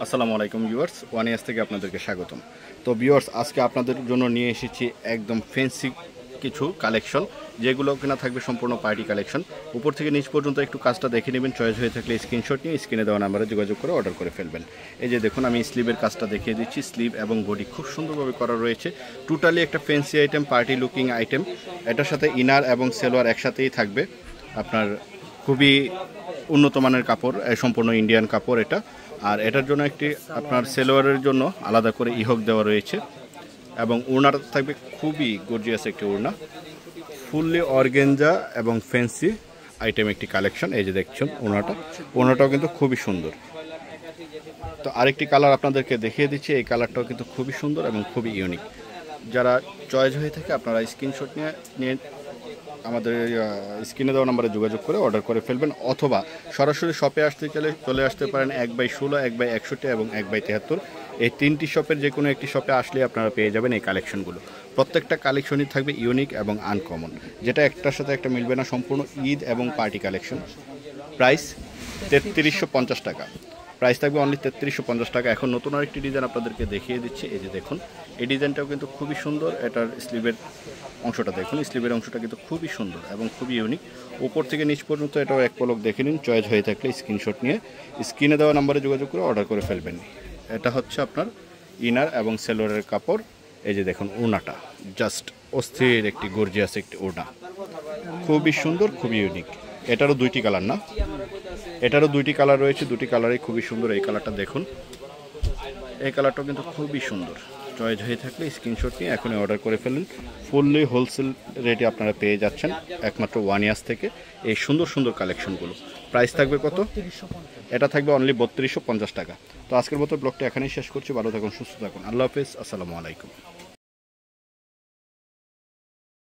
আসসালামু আলাইকুম viewers, one years থেকে আপনাদেরকে স্বাগতম। তো ভিউয়ার্স, আজকে আপনাদের জন্য নিয়ে এসেছি একদম ফ্যান্সি কিছু কালেকশন, যেগুলো কিনা থাকবে সম্পূর্ণ পার্টি কালেকশন। উপর থেকে নিচ পর্যন্ত একটু কাজটা দেখে নেবেন, চয়েস হয়ে থাকলে স্ক্রিনশট নিয়ে স্ক্রিনে দেওয়া নাম্বারে যোগাযোগ করে অর্ডার করে ফেলবেন। এই যে দেখুন, আমি স্লিভের কাজটা দেখিয়ে দিচ্ছি। স্লিভ এবং বডি খুব সুন্দরভাবে করা রয়েছে। টোটালি একটা fancy item, party looking item. এটার সাথে ইনার এবং সেলোয়ার একসাথেই থাকবে। আপনার খুবই উন্নত মানের কাপড়, সম্পূর্ণ ইন্ডিয়ান কাপড় এটা। আর এটার জন্য একটি আপনার সেলোয়ারের জন্য আলাদা করে ইহক দেওয়া রয়েছে, এবং ওড়নাটা থাকবে খুবই গর্জিয়াস একটি ওড়না, ফুললি অর্গেঞ্জা এবং ফ্যান্সি আইটেম একটি কালেকশন। এই যে দেখছেন ওড়নাটাও কিন্তু খুবই সুন্দর। তো আরেকটি কালার আপনাদেরকে দেখিয়ে দিচ্ছি। এই কালারটাও কিন্তু খুবই সুন্দর এবং খুবই ইউনিক। যারা চয়েস হয়ে থাকে আপনারা স্ক্রিনশট নিয়ে আমাদের স্ক্রিনে দেওয়া নাম্বারে যোগাযোগ করে অর্ডার করে ফেলবেন, অথবা সরাসরি শপে আসতে চলে আসতে পারেন 1/16, 1/61 এবং 1/73। এই তিনটি শপের যে কোনো একটি শপে আসলে আপনারা পেয়ে যাবেন এই কালেকশনগুলো। প্রত্যেকটা কালেকশনই থাকবে ইউনিক এবং আনকমন, যেটা একটার সাথে একটা মিলবে না। সম্পূর্ণ ঈদ এবং পার্টি কালেকশন। প্রাইস 3350 টাকা। প্রাইস থাকবে অনলি 3350 টাকা। এখন নতুন আরেকটি ডিজাইন আপনাদেরকে দেখিয়ে দিচ্ছি। এই যে দেখুন, এই ডিজাইনটাও কিন্তু খুবই সুন্দর। এটার স্লিভের অংশটা দেখুন, স্লিভের অংশটা কিন্তু খুবই সুন্দর এবং খুবই ইউনিক। উপর থেকে নিচ পর্যন্ত এটাও এক পলক দেখে নিন। চয়েস হয়ে থাকলে স্ক্রিনশট নিয়ে স্ক্রিনে দেওয়া নাম্বারে যোগাযোগ করে অর্ডার করে ফেলবেন। এটা হচ্ছে আপনার ইনার এবং সেলোয়ারের কাপড়। এই যে দেখুন, ওড়নাটা জাস্ট অস্থির একটি গর্জিয়াস একটি ওড়না, খুবই সুন্দর, খুবই ইউনিক। এটারও দুইটি কালার না, এটারও দুইটি কালার রয়েছে। দুটি কালারই খুবই সুন্দর। এই কালারটা দেখুন, এই কালারটাও কিন্তু খুবই সুন্দর। চয়েস হয়ে থাকলে স্ক্রিনশট নিয়ে এখনই অর্ডার করে ফেলুন। ফুললি হোলসেল রেটে আপনারা পেয়ে যাচ্ছেন একমাত্র ওয়ান ইয়ার্স থেকে এই সুন্দর সুন্দর কালেকশনগুলো। প্রাইস থাকবে কত? এটা থাকবে অনলি 3250 টাকা। তো আজকের মতো ব্লগটা এখানেই শেষ করছি। ভালো থাকুন, সুস্থ থাকুন। আল্লাহ হাফেজ, আসসালামু আলাইকুম।